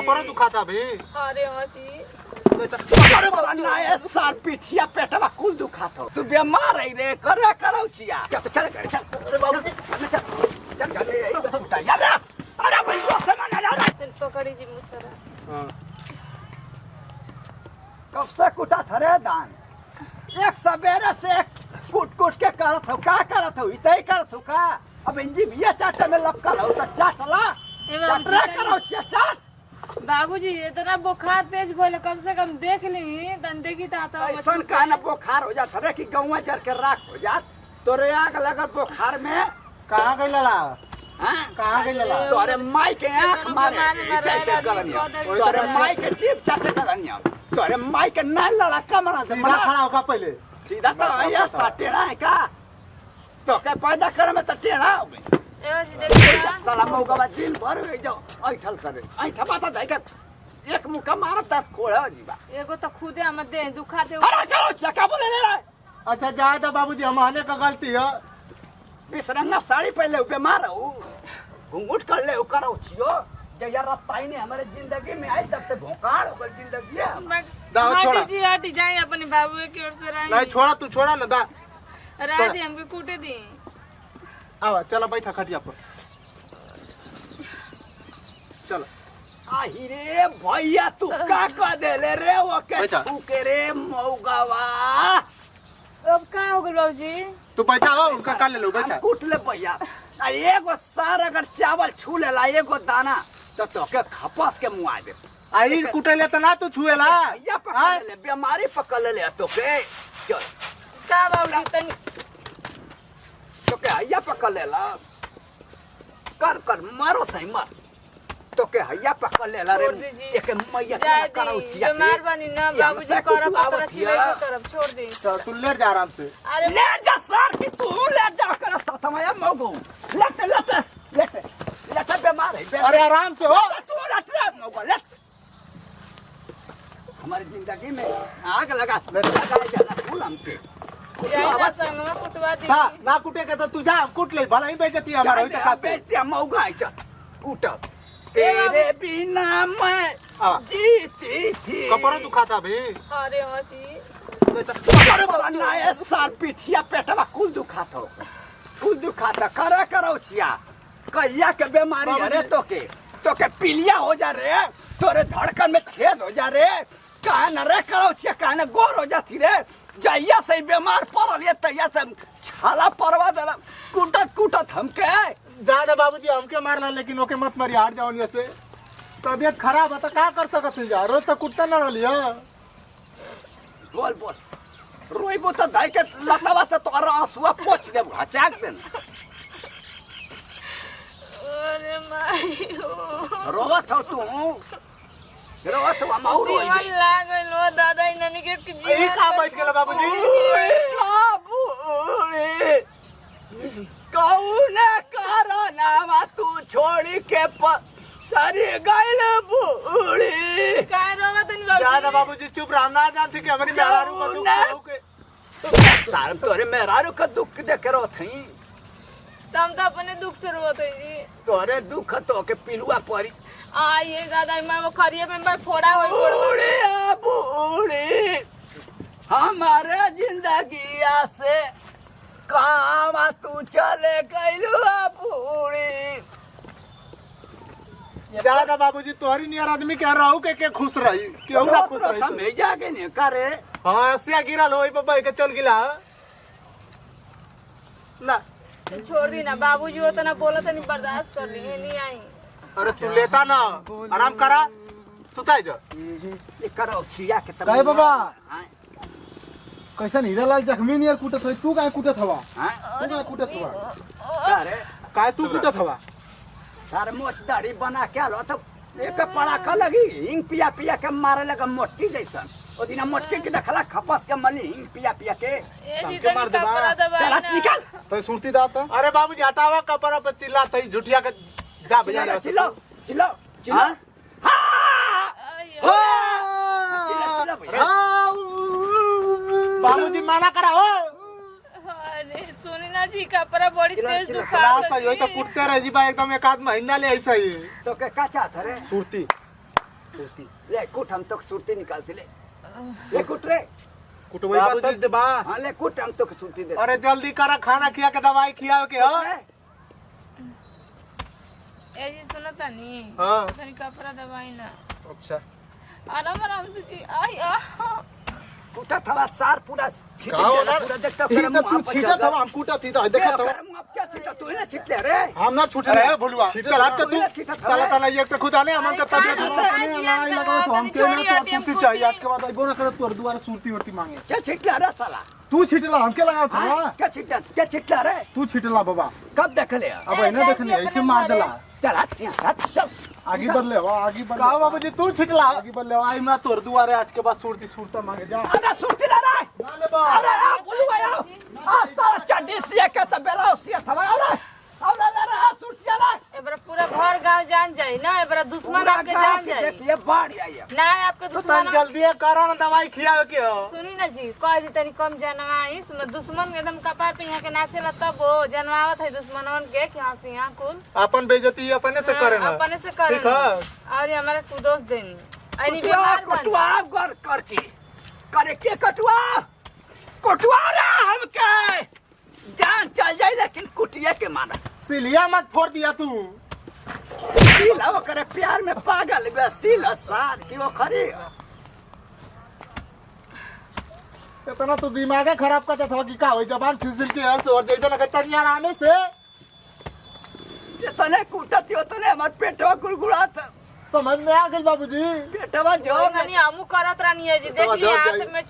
कपड़ा दुखाता भी। अरे हाँ जी अरे बाबा ना ये सार पिठिया पेटवा कुल दुखात हो तू बीमार है रे करे करो चिया चल चल अरे बाबू चल चल चल ये उठा यार अरे भाई से माना यार पकड़ी जी मुसरा। हां कब से कुटा थरे दान एक सवेरे से कुट कुट के करत हो का करत हो इतई करत हो का अब इंजी बिया चाट में लपकल हो त चाटला चाटरा करो चिया चाट बाबूजी इतना बुखार तेज भइल कम से कम देख ली दंडे की ताता ऐसन का ना बुखार हो जात रे कि गौवा जर के राख हो जात तोरे आग लगत बुखार में कहां गइला ला? हां कहां गइला? तोरे माई के आंख मारे ऐसे करनिया तोरे माई के जीभ चाटे करनिया तोरे माई के ना लड़ा कमरा से सीधा खड़ा होगा पहले। सीधा तो या साटेड़ा है का तो के पैदा करे में तो टेढ़ा हो गई ए जी देखिए साला मौका बाद दिन भर हो जाओ ऐठल करे ऐठा बात है के एक मुका मारत त खोड़ा जीवा एगो तो खुदे हम दे दुखा दे अरे चलो चका बोले ले रे अच्छा जाए तो बाबूजी हमारे का गलती है। बिसरंगा साड़ी पहले बीमार हो घूंघट कर ले करो छियो जे यार रत्ताई ने हमारे जिंदगी में आई तब से भोकाड़ हो गई जिंदगी है दाओ छोड़ा। जी हट जाए अपने बाबू की ओर से नहीं छोड़ा तू छोड़ा ना दा। रह दे हमके कूटे दी। आवा चलो बैठा खटिया पर चलो। आही रे भैया तू का कह देले रे वो के बैठा। फूके रे मौगावा अब का हो गइल बाबूजी? तू बैठा हो उनका का ले लो बैठा। हम कूट ले भैया आ एगो सार अगर चावल छू लेला एगो दाना तो तोके खपस के मुआ दे आई कुटेले तो ना तू छुएला। भैया पकड़ ले बीमारी पकड़ ले तोके चल का बाबूजी तनी तोके हैया पकड़ लेला कर कर मारो सही मार तोके हैया पकड़ लेला रे छोड़ दीजिए। एक मैया जाए के करो दी छिया बीमार बनी ना बाबूजी करब पतरा छिले के करब छोड़ दे। तो तू लेट जा आराम से। अरे ले जा सर की तू ले जा कर साथमया मगो लेट लेट लेट लेट बीमार है अरे आराम से हो। तू लेट मगो लेट हमारी जिंदगी में आग लगा ज्यादा फूल हमके जाए ना संगवा कुटवा दी। ना ना कुटे के तो तू जा कुट ले भला ही बेइज्जती हमारा होई तो का से। बेचते हम मौगा है चल कूट तेरे बिना मैं हाँ। जीती थी कपड़ा दुखाता भी। अरे हाँ जी अरे बाबा ना ये सार पिठिया पेटवा कुल दुखात हो कुल दुखाता करे करो छिया कहिया के बीमारी है रे तोके पीलिया हो जा रे तोरे धड़कन में छेद हो जा रे काहे न रे करो छिया काहे न गोर हो जाती रे जइया से बीमार पड़ल ये तैया से छाला परवा देला कुटत कुटत हमके जा ना बाबूजी हमके मारना लेकिन ओके मत मारी हार जाओ नहीं से तबीयत खराब है तो का कर सकत है जा रोज तो कुटता ना रलियो। बोल बोल रोइबो तो दाई के लतवा से तोरा आंसुआ पोछ दे हचाक दे अरे माई रोवत हो तू रोवत हो माऊ रोई जीवन लागल हो दादा इननी के ई का बैठ गेल बाबूजी। कौने कारनामा तू छोड़ी के सरी गइल बूढ़ी काय रोवा तनी जा ना बाबूजी? बाबूजी चुप रह ना जानती कि हमारी मेहरारू को दुख के सार तोरे मेहरारू का दुख देख रो थई तम तो अपने दुख से रोवत है जी। तोरे दुख तो के पिलुआ परी ये दादा मैं वो खरिया में बार फोड़ा होई गोड़ बूढ़ी बूढ़ी हमारे जिंदगी से कहाँ तू चले गइलू बूढ़ी जा ना बाबूजी तोहरी नियर आदमी के रहू के खुश रही केहू ना खुश रही। हम जाके नहीं करे हां सिया गिरल होई बाबा के चल गिला ना। छोड़ दी ना बाबूजी वो तो ना बोला तो नहीं बर्दाश्त कर ली नहीं आई। अरे तू लेटा ना आराम करा सुताई जा। ये करो छिया के तरह काहे बाबा? कैसन हीरालाल जख्मी नियर कूटत होई तू काहे कूटत हवा? तू काहे कूटत हवा? अरे काहे तू कूटत हवा? सारे मोच दाढ़ी बना के लो तो एक पड़ाका लगी हिंग पिया पिया के मारे लगा मोटकी जैसन ओ दिना मोटकी के देखला खपस के मली हिंग पिया पिया के ए जी हमके मार तनी देबा। कपड़ा दबाई चला ना। निकल तो सुनती दाता अरे बाबूजी हटावा कपड़ा पर चिल्ला तई झुटिया के जा बजा ले चिल्लो चिल्लो चिल्लो हाँ? हाँ आई, चिल्लो चिल्लो भैया बाबूजी माना करा हो अरे सुनी ना जी कपड़ा बड़ी तेज चिल्ला, दुखा ना सही होई तो कुटते रह जी बा एकदम एक आध महीना ले ऐसा ही तो के का चाहत रे सुरती सुरती ले कुट हम तो सुरती निकालती ले कुट रे कुटवाई बाबूजी दे बा हाँ ले कुट हम तो सुरती दे अरे जल्दी करा खाना खिया के दवाई खिया के हो ए जी सुनो तनी हाँ। तनी कपड़ा दबाई ना अच्छा आराम आराम से जी आई आ कुटा थवा सार पूरा छीट का हो देला, पूरा देखता ई तो तू छीटा था हम कुटा थी तो देखा था अब क्या छीटा तू ना छीट ले रे हम ना छूटे अरे भुलवा चल हट के तू तू साला ताला एक तो खुदा ने हमन के तबियत लड़ाई लगाओ तो हम के ना तो सुरती चाहिए आज के बाद आई बोना करे तोर दोबारा सुरती उरती मांगे क्या छीट ले रे साला तू छीटला हम के लगाओ था क्या छीटा रे तू छीटला बाबा कब देख ले अब इन्हें देखनी ऐसे मार देला चल हट चल आगे बढ़ ले वा आगे बढ़ का बाबूजी तू छिटला आगे बढ़ ले आई मैं तोर दुआरे आज के बाद सुरती सुरता मांगे जा अरे सुरती ले रे ना ले बा अरे बोलू भाई आ साला चड्डी से के त बेला से थवा अरे ले रे सुरती ले एबरा पूरा घर गांव जान जाई ना एबरा दुश्मन पूरा आपके गाँव जान के जाई देखिए बाढ़ आई है ना आपके तो दुश्मन तन जल्दी करा ना दवाई खिया के हो सुनी ना जी कह जी तनी कम जनवाइस में दुश्मन एकदम कपार पे यहाँ के नाचे ला तब वो जनवावत है दुश्मनवन के कि हंसी यहाँ कुल अपन बेइज्जती अपने से करे ना अपने से करे ठीक है और ये हमारा कुदोस देनी अरे कटुआ बीमार बन कटुआ गर करके करे के कटुआ रे हमके जान चल जाए लेकिन कुटिया के माना सिलिया मत फोड़ दिया तू सीला वो करे प्यार में पागल बे सीला सार की वो खरी इतना तो दिमाग खराब करता था कि का हो जबान फिसल के हर से और जैसा ना करता नहीं आराम से जितने कुटती उतने हमार पेटवा गुड़गुड़ाता समझ में आ गई बाबूजी पेटवा जो नहीं हमू करत रहनी है जी तो देखिए जब हाथ जाई। में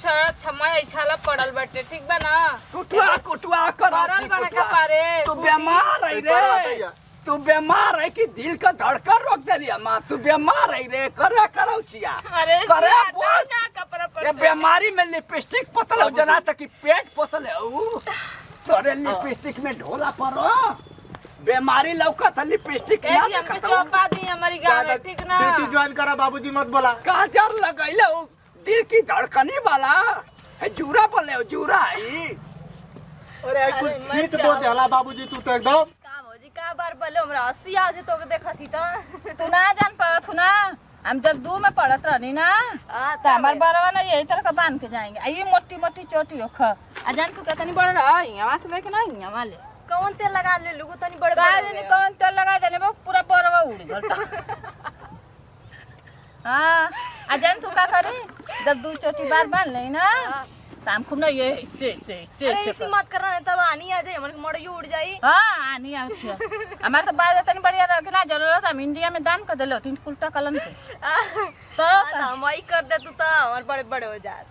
छमा छाला पड़ल बाटे ठीक बा ना कुटुआ कर करल बना के पारे तू बीमार है रे तू बीमार है कि दिल का धड़कन रोक देलिया माँ तू बीमार है रे करे करौचिया अरे करे बोल ना कपड़ा पर ये बीमारी में लिपस्टिक पतल हो जना तक कि पेट पतल है ऊ तोरे लिपस्टिक में ढोला पड़ो बीमारी लौका था लिपस्टिक ना हमके देखता चौपा दी हमारी गाँव में ठीक ना ड्यूटी ज्वाइन करा बाबूजी मत बोला काजर लगैले ऊ दिल की धड़कनी वाला है जूरा बोले जूरा है अरे आई कुछ अरे मर छीट जाओ। दो देला बाबूजी तू तो एकदम का भौजी का बार बोले हमरा 80 आ जे तो देखा थी त तू ना जान पावत हूँ ना हम जब दू में पढ़त रहनी ना तो हमारे बड़वा ना यही तरह का बांध के जाएंगे आ ये मोटी मोटी चोटी ओख आ जान तू कितनी बड़ रहा यहाँ से लेके ना यहाँ ले कौन तेल लगा ले लुगु तनी बड़े का जाने कौन तेल लगा देने वो पूरा बड़वा उड़ गलता हाँ आ जान तू का करी जब दू चोटी बार बांध ले ना शाम खूब ना ये से ऐसी मत करना नहीं तब आनी आ जाए हमरे मड़ई उड़ जाई हाँ आनी आवत है हमारे तो बात तनी बढ़िया रखना जरूरत हम इंडिया में दान कर देलो तीन उल्टा कलन से तो हम आई कर दे तू तो हमर बड़े बड़े हो जात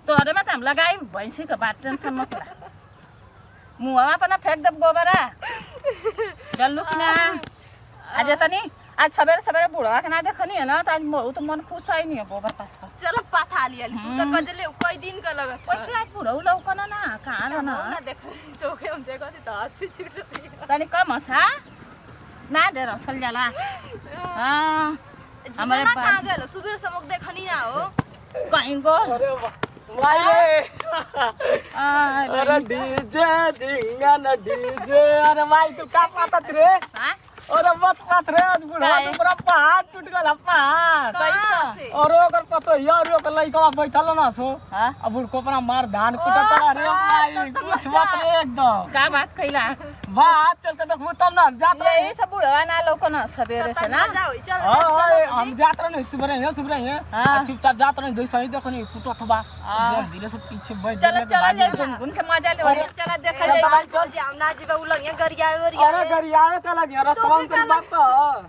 तो अरे मत हम लगाई भैंसी का बात टेंशन मत ला मुँह अपना फेंक दब गोबरा जल्लू की ना आज तनी आज सवेरे सवेरे बुढ़वा के ना देखनी है ना तो आज बहुत मन खुश आई नहीं है गोबर पास चलो पाथा लिया तू तो कजले कई दिन का लगत वैसे आज बुढ़ऊ लौकना ना कहाँ रहना ना देख तो के हम देखो तो हाथ से छूट तनी कम हंसा ना दे रसल जाला हाँ हमारे कहाँ गए सुबह से मुख देखनी ना हो कहीं गो अरे डीजे जिंगा ना डीजे अरे भाई तू का पता रे हाँ अरे मत पात रे आज बुढ़ा काहे? तो पूरा पहाड़ टूट गला पहाड़ कैसा और ओकर पतो यार ओकर लइका बैठल ना सो हाँ अब बुढ़को अपना मार धान कुटत रे भाई कुछ बात रे एकदम का बात कैला बात चल के देखबो तब ना जात रे यही सब बुढ़वा ना लौकना सवेरे से ना जाओ चल हां हम जात रहे सुबह है हाँ। चुपचाप जात रहे जैसे ही देखनी कुटत बा हाँ। धीरे से पीछे बैठ चलो चलो जाए जाए घूम के मजा ले चला देखा चल जाए भाई चल जी हम ना जीवा उलंगिया गरिया गरिया अरे गरियाए चला गया रास्ता में बात तो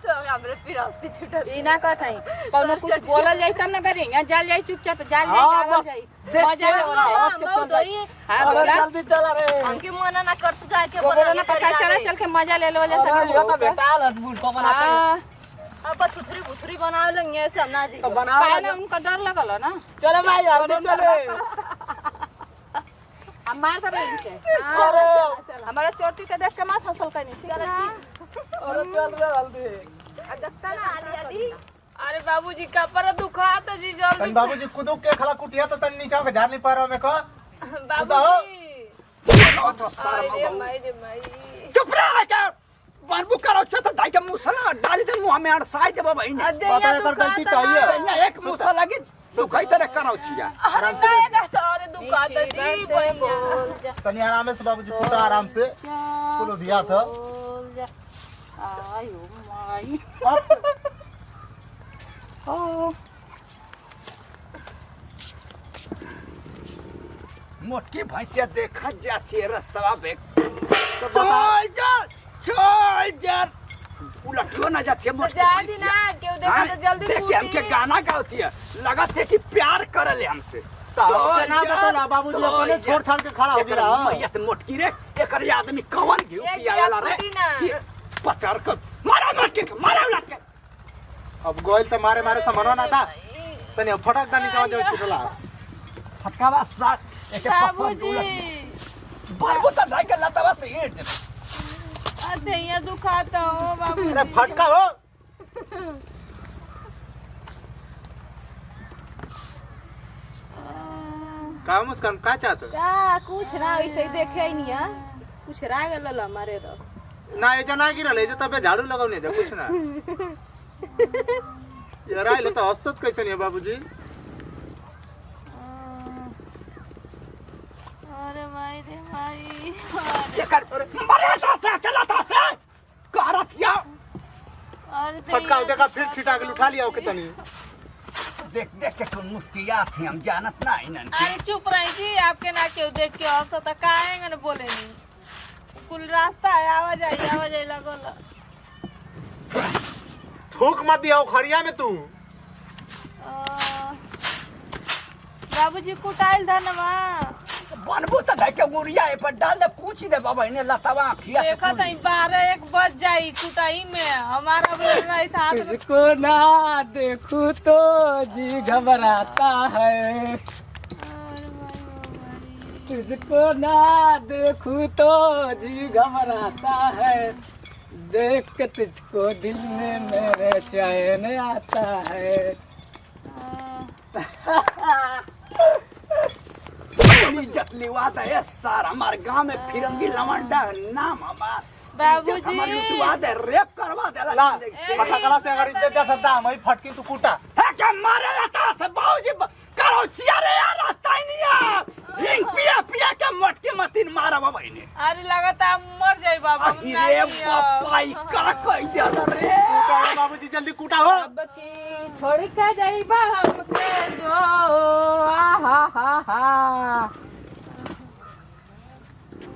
तो हमरे पिरास्ती छूट ई ना कहत हई कौनो कुछ बोलल जाई तब ना करी यहाँ जाल जाई चुपचाप जाल जाई हाँ, जावल बस जाई देख मजा ले के वाला हाँ। है। हम दई हाँ अरे बोला जल्दी चला रे हमके मना ना कर जाए के गोबर ना पता चला चल के मजा ले लो वाला अरे ये तो सब बेटा लटबुट को बनाते हां अब थुथरी बुथरी बनावे लंगे से हम ना जी तो बना पाए ना उनका डर लगल है ना चलो भाई जल्दी चले हम मार सब इनके अरे हमारा चोटी के देख के मत हंसल कनी ठीक ना अरे चल रे जल्दी देखता ना आली आली अरे बाबूजी का पर दुखात जी तन जल्दी बाबूजी कुदो के खला कुटिया तो तन नीचा के झाड़ नहीं पा रहा मैं का बाबूजी तो सर अरे माई रे माई चुप रह जा बनबू करो छ तो दाई के मुसला डाली दे मुंह में अड़साई देबो भाई ने पता एकर गलती कहिए यहाँ एक मुसा लगी तो कई तरह करो छिया अरे ना तो अरे दुकान दी भैया तनी आराम से बाबूजी फूटा आराम से कुलो दिया था आयो माई ओ मोटकी भैंसिया देखा जाती है रास्ता पे तो बता चल जा उलटियो ना जाती है तो मोटकी जा दी ना क्यों देखा तो जल्दी देखिए हमके गाना गाती है लगत है कि प्यार करले हमसे के ना बतला बाबूजी अपने छोड़ छाड़ के खड़ा हो गया मैया ते मोटकी रे एकर आदमी कवन घिउ पियाला रे पतर कर मारा मोटकी के मारा उलट के अब गोइल त मारे मारे समनो ना था तनी फटक दानी जाओ जाओ छुटला फटकावा साथ एके पसंद उलट बाबू त दाई के लतावा से ईट दे अरे ये दुखाता हो बाबू अरे फटका हो का मुस्कान का चाहत का कुछ ना ऐसे ही देखे ही नहीं है कुछ रह गल हमारे तो ना एजा ना गिरल एजा तबे झाड़ू लगाउने जा कुछ ना यार आइले त हसत कैसे नहीं बाबूजी अरे माई रे माई एकर मारे ता से लता से करतिया अरे फटका देखा फिर छिटा के उठा लिया ओके तनी देख देख के तुम मुस्कियात थी हम जानत ना इनन अरे चुप रही जी आपके ना क्यों देख के और सता काहेंगे न बोले नहीं कुल रास्ता है आवाज आई लगल थूक मत दिया खरिया में तू बाबूजी कुटाइल धनवा बनबू त धके गुड़िया ए पर डाल दे पूछ दे बाबा इने लतावा खिया से देखा था 12-1 बज जाई कुटाई में हमारा बोल रही था तुझको ना देखूं तो जी घबराता है तुझको ना देखूं तो जी घबराता है देख के तुझको दिल में मेरे चैन आता है इज्जत लिवाता है सार हमार गांव में फिरंगी लवंडा नाम हमार बाबूजी। हमारी लुटवा दे रेप करवा दे ला फटकला से अगर इज्जत जा सकता मैं फटकी तू कूटा है के मारे रहता से बाबूजी करो चिया रे यार रहता ही नहीं है हिंग पिया पिया के मटके मतीन मारा बाबा इने अरे लगता मर जाई बाबा अरे बापाई का कह दे रे कूटा बाबूजी जल्दी कूटा हो अब की छोड़ के जाइबा हमके जो आहा हा हा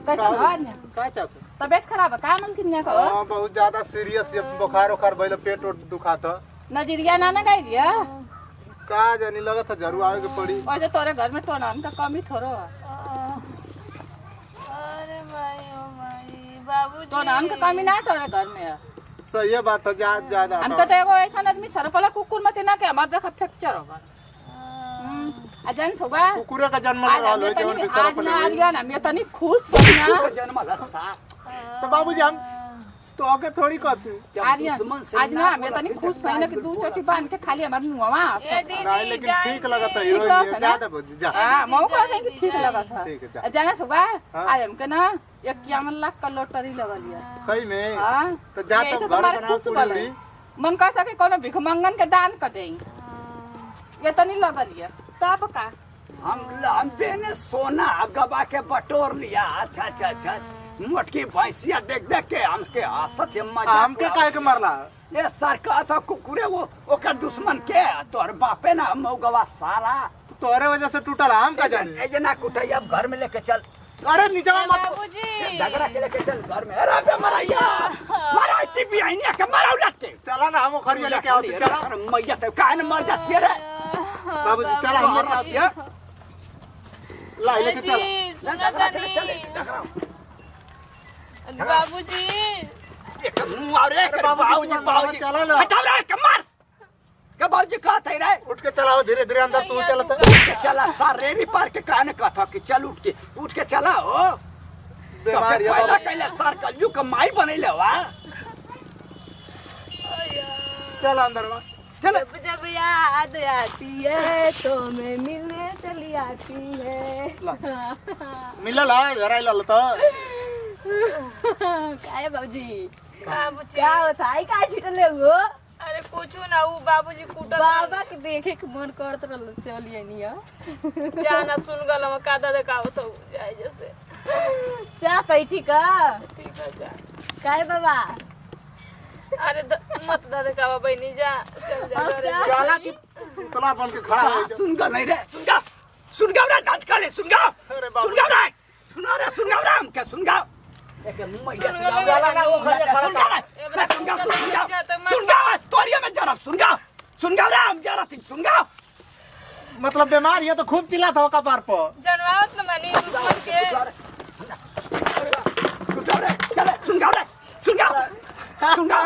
कैसे भगवान का चाहत तबीयत खराब है का मन किन्या को हां बहुत ज्यादा सीरियस ये बुखार उखार भइल पेट ओट दुखाता नजरिया ना ना गई दिया का जानी लगत है जरूर आवे के पड़ी वैसे तोरे घर में टोनान का कमी थोरो है अरे माई ओ माई बाबूजी टोनान का कमी ना तोरे घर में है सही बात है ज्यादा हमको तो एगो ऐसा आदमी सरपला कुकुर मत ना के हमार देखा फ्रैक्चर होगा अजन होगा कुकुरे का जन्म आज रहल है जवन बिसरा आज पड़े ना आज गया हम ये तनी खुश होना जन्म लसा तो बाबूजी हम तो आगे थोड़ी कहती आज ना हम ये तनी खुश नहीं ना कि दू चोटी बांध के खाली हमार मुंहवा ए दीदी नहीं लेकिन ठीक लगता है ठीक हीरो लगता है ना? ज्यादा बुझ जा हां मऊ को कि ठीक लगा था ठीक है, जा। जाना होगा हाँ। आज हमके ना 51 लाख का लॉटरी लगा लिया सही में हां तो जा यही तो से घर तुम्हारे बनाओ खुश बोले। पूरी मन कहता कि कोनो भिख मंगन के दान कर देंगे ये तनी लगा लिया तब का हम बेने सोना गबा के बटोर लिया अच्छा अच्छा अच्छा मोटकी भैंसिया देख देख के हमके हंसत है मजा हमके काहे के मारला ए सरकार था कुकुरे वो ओकर दुश्मन के तोर बापे ना मौगवा साला तोरे वजह से टूटल हम का जानी ए जना कुटैया घर में लेके चल अरे नीचवा मत बाबूजी झगड़ा के लेके चल घर में अरे बे मरैया मारा टीवी आईने के मारा उलट के चला ना हम खरिया लेके आओ चला अरे मैया ते काहे न मर जाती रे बाबूजी चला हम लेके आते हैं ला लेके चल जी सुना जानी बाबूजी एक मुंह और एक बाबूजी बाबूजी चला ना हटाओ रे कमर के बाबूजी कहत है रे उठ के चलाओ धीरे धीरे अंदर तू चलता उठ के चला सारेरी पार के कहने कहता कि चल उठ के चला हो बीमारी है पैदा बाबू। कैले सर कलयु के माई बनैले वा चल अंदर वा चल जब जब याद आती है तो मैं मिलने चली आती है मिलल है जरा लल तो काहे बाबूजी बाबूजी क्या होता है का छिटले हो अरे कुछ ना वो बाबूजी कूटल बाबा के देखे के मन करत रहल चलिए निया जाना सुन गल हम का दादा का तो जाए जैसे चा पैठी का ठीक है जा काय बाबा अरे मत दादा का बहनी जा चल जा अब घरे जा। जाला की पुतला बन के खड़ा है जो। सुन गा नहीं रे सुन गा रे दांत काले सुन गा अरे बाबू। सुन गा रे हम क्या सुन गा एक मैया सुन गा जाला ना वो खड़े खड़ा सुन गा रे मैं सुन गा तोरिया में जरा सुन गा रे हम जरा सुन गा मतलब बीमार ये तो खूब चिल्ला था कपार पर जनवावत न मानी दुश्मन के सुन गा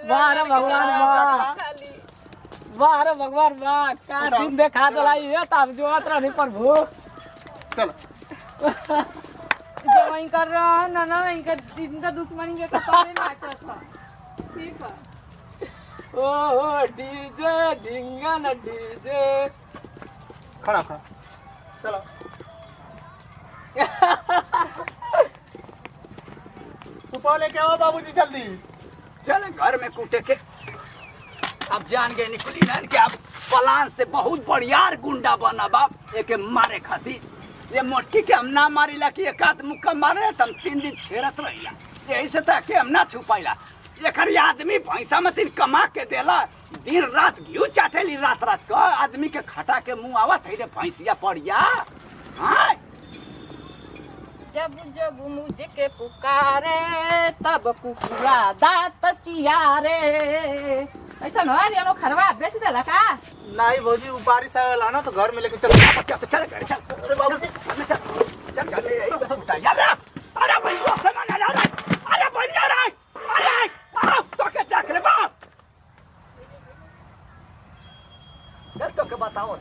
वाह रे भगवान वाह खाली वाह रे भगवान वाह का दिन देखा दलाई है तब जो अतरा नहीं प्रभु चल जो वहीं कर रहा है ना इनका दुश्मनी के कपारे नाचा था ठीक है ओ डीजे ढिंगा ना डीजे खड़ा खड़ा चलो सुपौल लेके आओ बाबूजी जल्दी चले घर में कूटे के अब जान गए निकली नैन के अब पलान से बहुत बढ़ियार गुंडा बना बाप एक मारे खातिर ये मोटी के हम ना मारिला कि एक आध मुक्का मारे तो हम 3 दिन छेड़त रहिला यही से तक हम ना छुपाइला एकर आदमी भैंसा में तीन कमा के देला दिन रात घिउ चाटेली रात रात का आदमी के खटा के मुंह आवत है रे भैंसिया पड़िया हाँ जब जब मुझे के पुकारे तब कुकुरा दांत चियारे ऐसा न है लोग खरवा बेच देला का नहीं भौजी उपारी से आवेला ना तो घर में लेके चल चल घर चल अरे बाबूजी चल चल यार अरे भाई सामान आ रहा है अरे बढ़िया रे अरे आओ तो के देख रे बाप तो के बताओ